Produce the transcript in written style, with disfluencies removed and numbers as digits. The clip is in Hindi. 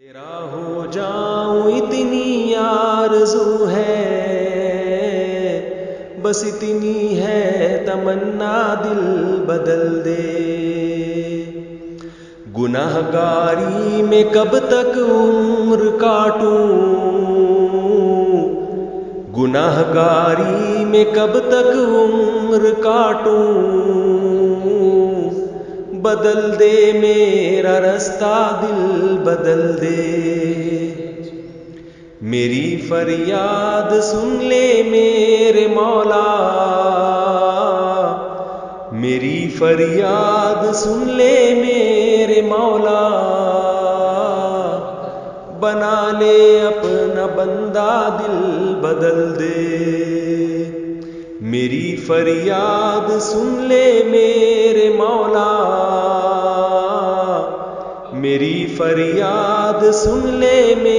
तेरा हो जाऊं इतनी आरज़ू है, बस इतनी है तमन्ना, दिल बदल दे। गुनाहगारी में कब तक उम्र काटूं, गुनाहगारी में कब तक उम्र काटूं। बदल दे मेरा रास्ता, दिल बदल दे। मेरी फरियाद सुन ले मेरे मौला, मेरी फरियाद सुन ले मेरे मौला। बना ले अपना बंदा, दिल बदल दे। मेरी फरियाद सुन ले मेरे मौला, मेरी फरियाद सुन ले मेरे